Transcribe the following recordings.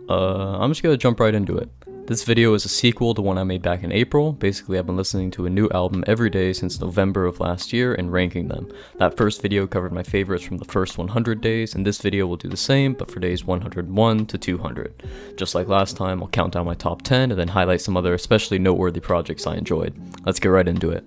I'm just gonna jump right into it. This video is a sequel to one I made back in April. Basically, I've been listening to a new album every day since November of last year and ranking them. That first video covered my favorites from the first 100 days, and this video will do the same, but for days 101 to 200. Just like last time, I'll count down my top 10 and then highlight some other especially noteworthy projects I enjoyed. Let's get right into it.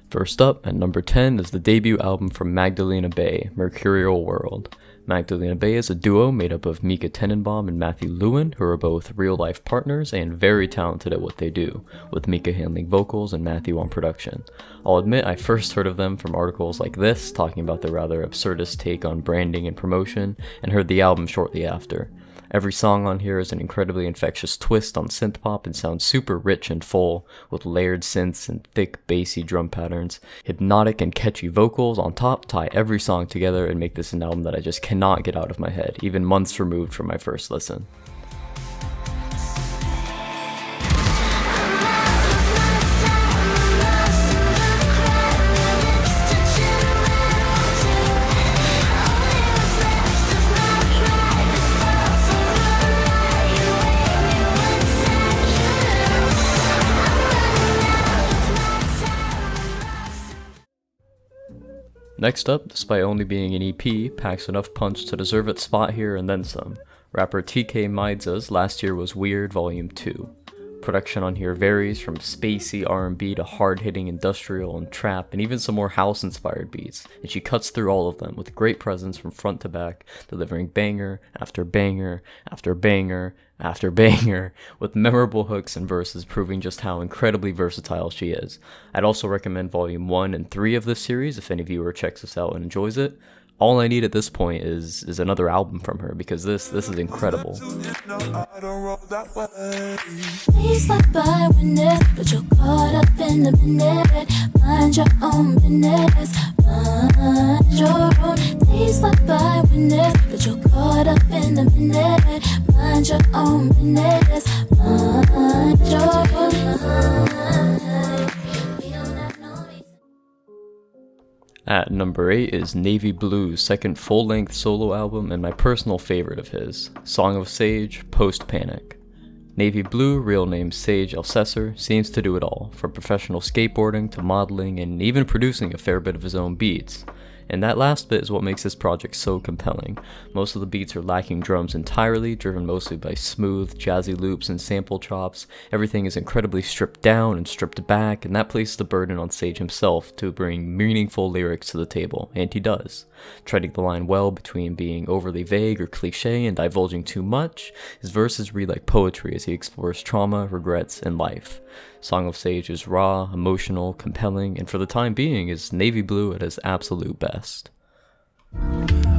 First up, at number 10, is the debut album from Magdalena Bay, Mercurial World. Magdalena Bay is a duo made up of Mika Tenenbaum and Matthew Lewin, who are both real-life partners and very talented at what they do, with Mika handling vocals and Matthew on production. I'll admit I first heard of them from articles like this, talking about their rather absurdist take on branding and promotion, and heard the album shortly after. Every song on here is an incredibly infectious twist on synthpop and sounds super rich and full, with layered synths and thick bassy drum patterns. Hypnotic and catchy vocals on top tie every song together and make this an album that I just cannot get out of my head, even months removed from my first listen. Next up, despite only being an EP, packs enough punch to deserve its spot here and then some. Rapper TK Maidza's Last Year Was Weird Volume 2. Production on here varies from spacey R&B to hard-hitting industrial and trap, and even some more house-inspired beats, and she cuts through all of them with great presence from front to back, delivering banger after banger after banger after banger, with memorable hooks and verses proving just how incredibly versatile she is. I'd also recommend Volume 1 and 3 of this series if any viewer checks this out and enjoys it. All I need at this point is another album from her, because this is incredible. Please stop by whenever, but you're caught up in the minute. Mind your own business, mind your own. Please stop by whenever, but you're caught up in the minute. Mind your own business, mind your own. We don't have no reason. At number 8 is Navy Blue's second full-length solo album and my personal favorite of his, Song of Sage, Post Panic. Navy Blue, real name Sage Alcesser, seems to do it all, from professional skateboarding to modeling and even producing a fair bit of his own beats. And that last bit is what makes this project so compelling. Most of the beats are lacking drums entirely, driven mostly by smooth, jazzy loops and sample chops. Everything is incredibly stripped down and stripped back, and that places the burden on Sage himself to bring meaningful lyrics to the table, and he does. Treading the line well between being overly vague or cliche and divulging too much, his verses read like poetry as he explores trauma, regrets, and life. Song of Sage is raw, emotional, compelling, and for the time being is Navy Blue at his absolute best.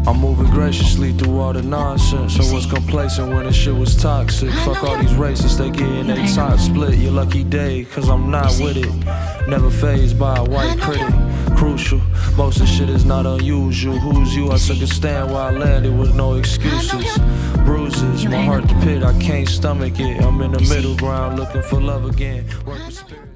I'm moving graciously through all the nonsense. I was complacent when the shit was toxic. Fuck all these racists, they getting they top split. Your lucky day, cause I'm not with it. Never fazed by a white critic. Crucial, most of the shit is not unusual. Who's you? I took a stand where I landed with no excuses. Bruises, my heart the pit, I can't stomach it. I'm in the middle ground looking for love again. Work with spirit.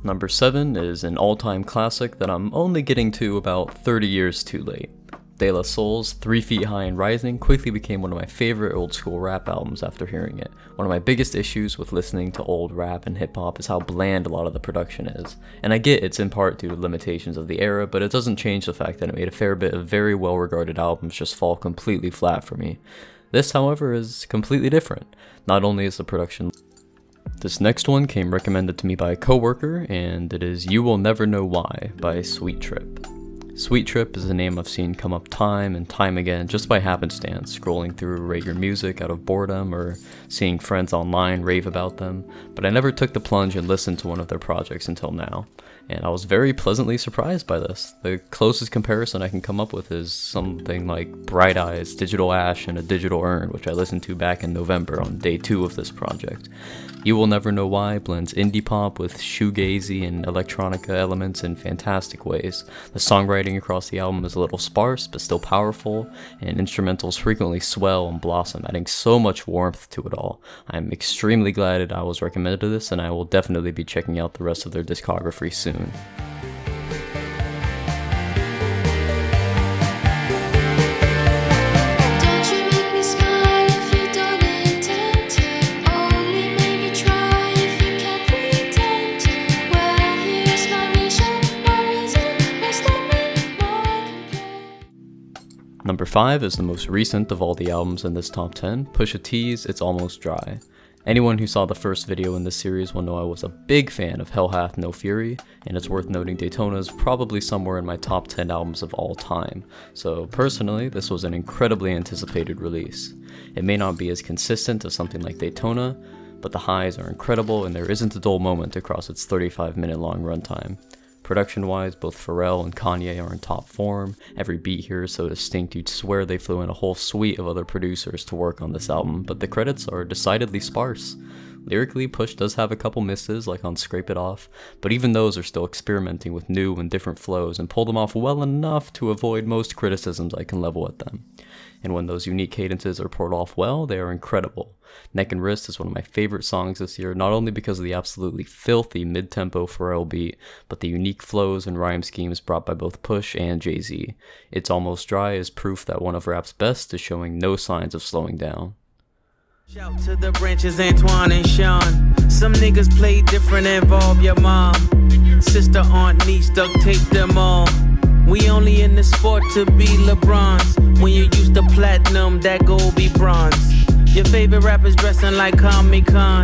Number 7 is an all-time classic that I'm only getting to about 30 years too late. De La Soul's 3 Feet High and Rising quickly became one of my favorite old school rap albums after hearing it. One of my biggest issues with listening to old rap and hip hop is how bland a lot of the production is. And I get it's in part due to limitations of the era, but it doesn't change the fact that it made a fair bit of very well regarded albums just fall completely flat for me. This, however, is completely different. Not only is the production. This next one came recommended to me by a coworker, and it is You Will Never Know Why by Sweet Trip. Sweet Trip is a name I've seen come up time and time again just by happenstance, scrolling through Rager Music out of boredom or seeing friends online rave about them, but I never took the plunge and listened to one of their projects until now, and I was very pleasantly surprised by this. The closest comparison I can come up with is something like Bright Eyes, Digital Ash, and A Digital Urn, which I listened to back in November on day 2 of this project. You Will Never Know Why blends indie pop with shoegazy and electronica elements in fantastic ways. The songwriting across the album is a little sparse, but still powerful, and instrumentals frequently swell and blossom, adding so much warmth to it all. I'm extremely glad I was recommended to this, and I will definitely be checking out the rest of their discography soon. Number 5 is the most recent of all the albums in this top 10, Pusha T's It's Almost Dry. Anyone who saw the first video in this series will know I was a big fan of Hell Hath No Fury, and it's worth noting Daytona is probably somewhere in my top 10 albums of all time, so personally this was an incredibly anticipated release. It may not be as consistent as something like Daytona, but the highs are incredible and there isn't a dull moment across its 35-minute long runtime. Production-wise, both Pharrell and Kanye are in top form. Every beat here is so distinct you'd swear they flew in a whole suite of other producers to work on this album, but the credits are decidedly sparse. Lyrically, Push does have a couple misses, like on Scrape It Off, but even those are still experimenting with new and different flows and pull them off well enough to avoid most criticisms I can level at them. And when those unique cadences are pulled off well, they are incredible. Neck and Wrist is one of my favorite songs this year, not only because of the absolutely filthy mid-tempo Pharrell beat, but the unique flows and rhyme schemes brought by both Push and Jay-Z. It's Almost Dry is proof that one of rap's best is showing no signs of slowing down. Shout to the branches, Antoine and Sean. Some niggas play different, involve your mom. Sister, aunt, niece, duct tape them all. We only in the sport to be LeBron's. When you used to platinum, that gold be bronze. Your favorite rappers dressing like Comic-Con.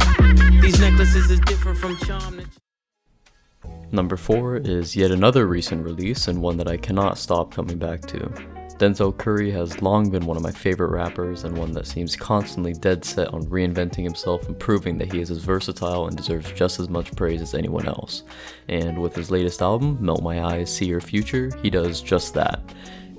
These necklaces is different from charm. Number 4 is yet another recent release and one that I cannot stop coming back to. Denzel Curry has long been one of my favorite rappers and one that seems constantly dead set on reinventing himself and proving that he is as versatile and deserves just as much praise as anyone else. And with his latest album, Melt My Eyes, See Your Future, he does just that.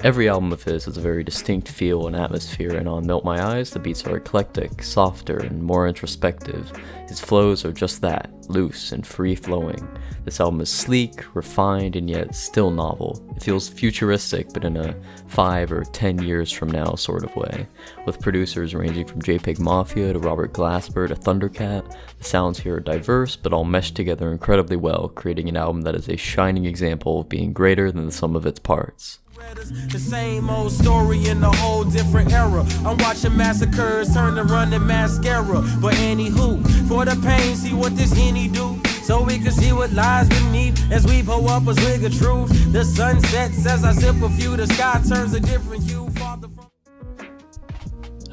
Every album of his has a very distinct feel and atmosphere, and on Melt My Eyes, the beats are eclectic, softer, and more introspective. His flows are just that, loose and free-flowing. This album is sleek, refined, and yet still novel. It feels futuristic, but in a 5 or 10 years from now sort of way. With producers ranging from JPEG Mafia to Robert Glasper to Thundercat, the sounds here are diverse, but all mesh together incredibly well, creating an album that is a shining example of being greater than the sum of its parts. The same old story in a whole different era. I'm watching massacres turn to running mascara. But anywho, for the pain, see what this Henny do, so we can see what lies beneath as we pull up a swig of truth. The sunset says I sip a few, the sky turns a different hue.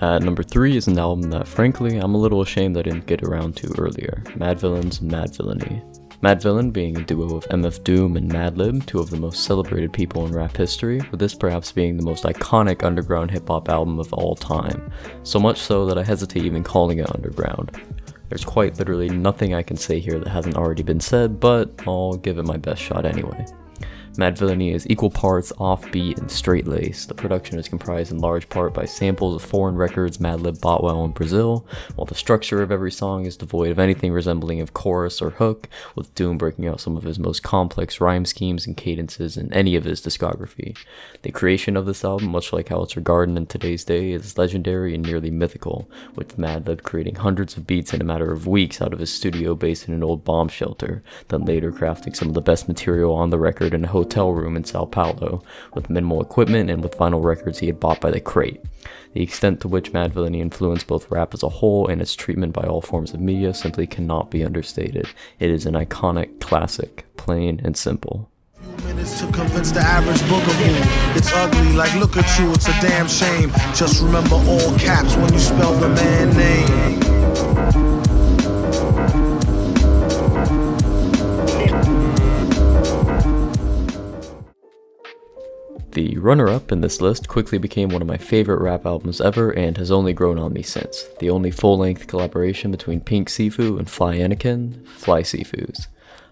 At number 3 is an album that frankly I'm a little ashamed I didn't get around to earlier, Madvillain's Madvillainy. Madvillain being a duo of MF Doom and Madlib, two of the most celebrated people in rap history, with this perhaps being the most iconic underground hip-hop album of all time, so much so that I hesitate even calling it underground. There's quite literally nothing I can say here that hasn't already been said, but I'll give it my best shot anyway. Madvillainy is equal parts offbeat and straight-laced. The production is comprised in large part by samples of foreign records Madlib bought while in Brazil, while the structure of every song is devoid of anything resembling a chorus or hook, with Doom breaking out some of his most complex rhyme schemes and cadences in any of his discography. The creation of this album, much like how it's regarded in today's day, is legendary and nearly mythical, with Madlib creating hundreds of beats in a matter of weeks out of his studio based in an old bomb shelter, then later crafting some of the best material on the record in a hotel room in Sao Paulo, with minimal equipment and with vinyl records he had bought by the crate. The extent to which Madvillainy influenced both rap as a whole and its treatment by all forms of media simply cannot be understated. It is an iconic classic, plain and simple. Minutes to convince the average boogaboo. It's ugly, like look at you, it's a damn shame. Just remember all caps when you spell the man name. The runner-up in this list quickly became one of my favorite rap albums ever and has only grown on me since. The only full-length collaboration between Pink Siifu and Fly Anakin, Fly Siifu's.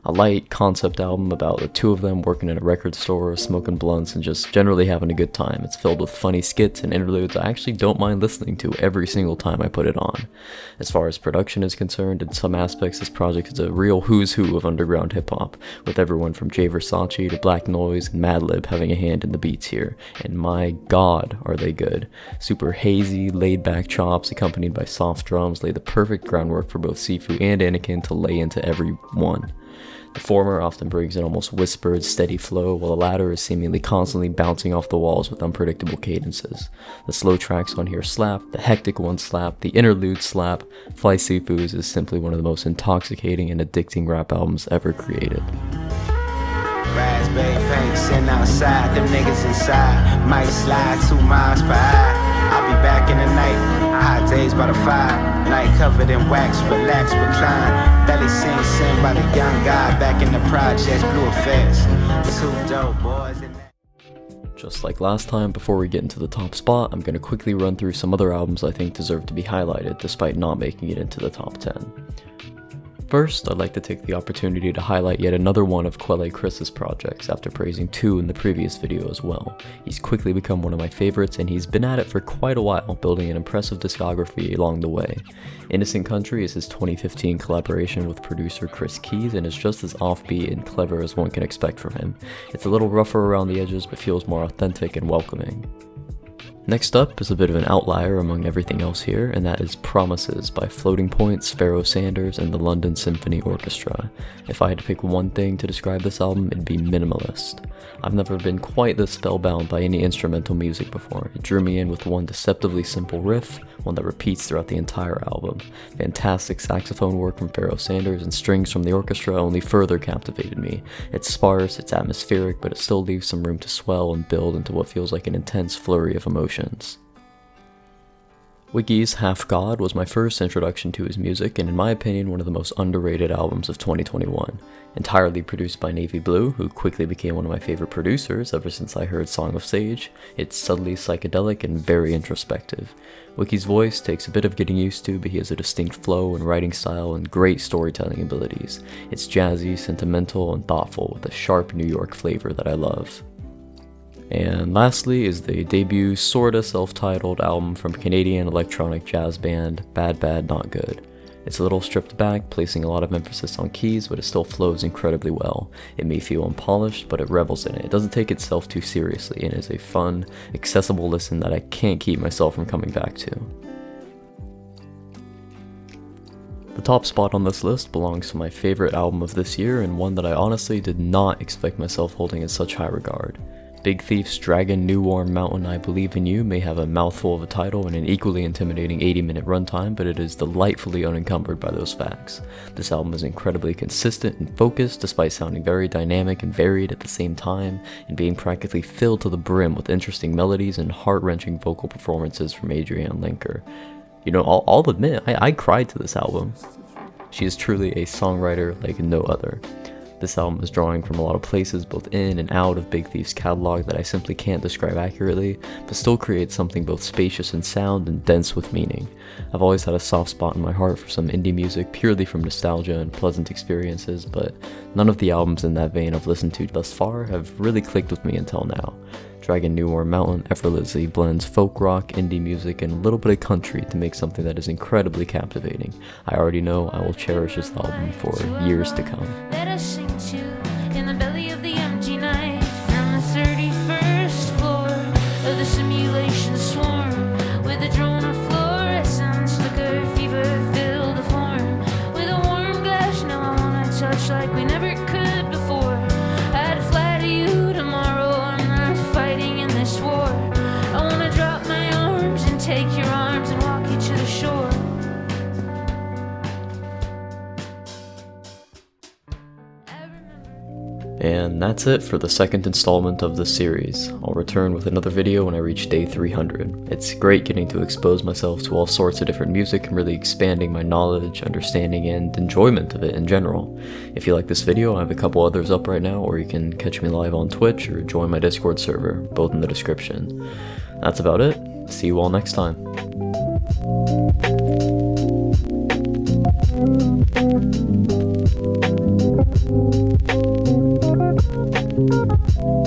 A light concept album about the two of them working in a record store, smoking blunts, and just generally having a good time. It's filled with funny skits and interludes I actually don't mind listening to every single time I put it on. As far as production is concerned, in some aspects this project is a real who's who of underground hip-hop, with everyone from Jay Versace to Black Noise and Madlib having a hand in the beats here, and my god are they good. Super hazy, laid-back chops accompanied by soft drums lay the perfect groundwork for both Siifu and Anakin to lay into every one. The former often brings an almost whispered, steady flow, while the latter is seemingly constantly bouncing off the walls with unpredictable cadences. The slow tracks on here slap, the hectic ones slap, the interludes slap. Fly Siifu's is simply one of the most intoxicating and addicting rap albums ever created. Bay Bank, sitting outside, them niggas inside. Might slide 2 miles per hour. I'll be back in the night, hot days by the fire. Night covered in wax, relax, recline. Belly sing by the young guy back in the projects, blue effects. 2 dope boys in that. Just like last time, before we get into the top spot, I'm going to quickly run through some other albums I think deserve to be highlighted despite not making it into the top 10. First, I'd like to take the opportunity to highlight yet another one of Quelle Chris's projects after praising 2 in the previous video as well. He's quickly become one of my favorites and he's been at it for quite a while, building an impressive discography along the way. Innocent Country is his 2015 collaboration with producer Chris Keys and is just as offbeat and clever as one can expect from him. It's a little rougher around the edges but feels more authentic and welcoming. Next up is a bit of an outlier among everything else here, and that is Promises by Floating Points, Pharoah Sanders, and the London Symphony Orchestra. If I had to pick one thing to describe this album, it'd be minimalist. I've never been quite this spellbound by any instrumental music before. It drew me in with one deceptively simple riff, one that repeats throughout the entire album. Fantastic saxophone work from Pharoah Sanders and strings from the orchestra only further captivated me. It's sparse, it's atmospheric, but it still leaves some room to swell and build into what feels like an intense flurry of emotions. Wiggy's Half God was my first introduction to his music and in my opinion one of the most underrated albums of 2021. Entirely produced by Navy Blue, who quickly became one of my favorite producers ever since I heard Song of Sage. It's subtly psychedelic and very introspective. Wiggy's voice takes a bit of getting used to, but he has a distinct flow and writing style and great storytelling abilities. It's jazzy, sentimental, and thoughtful with a sharp New York flavor that I love. And lastly is the debut sorta self-titled album from Canadian electronic jazz band Bad Bad Not Good. It's a little stripped back, placing a lot of emphasis on keys, but it still flows incredibly well. It may feel unpolished, but it revels in it. It doesn't take itself too seriously and is a fun, accessible listen that I can't keep myself from coming back to. The top spot on this list belongs to my favorite album of this year and one that I honestly did not expect myself holding in such high regard. Big Thief's Dragon New Warm Mountain I Believe in You may have a mouthful of a title and an equally intimidating 80-minute runtime, but it is delightfully unencumbered by those facts. This album is incredibly consistent and focused despite sounding very dynamic and varied at the same time, and being practically filled to the brim with interesting melodies and heart-wrenching vocal performances from Adrienne Lenker. You know, I'll admit, I cried to this album. She is truly a songwriter like no other. This album is drawing from a lot of places both in and out of Big Thief's catalog that I simply can't describe accurately, but still creates something both spacious in sound and dense with meaning. I've always had a soft spot in my heart for some indie music purely from nostalgia and pleasant experiences, but none of the albums in that vein I've listened to thus far have really clicked with me until now. Dragon New Warm Mountain effortlessly blends folk rock, indie music, and a little bit of country to make something that is incredibly captivating. I already know I will cherish this album for years to come. Let us sing to in the belly of the empty night from the 31st floor of the simulation swarm with a drone of fluorescence flicker fever filled the form with a warm glass. Now I wanna touch like we never could before. I'd fly to you tomorrow. I'm not fighting in this war. I wanna drop my arms and take your arms and walk you to the shore. And that's it for the second installment of this series. I'll return with another video when I reach day 300. It's great getting to expose myself to all sorts of different music and really expanding my knowledge, understanding, and enjoyment of it in general. If you like this video, I have a couple others up right now, or you can catch me live on Twitch or join my Discord server, both in the description. That's about it. See you all next time. Thank you.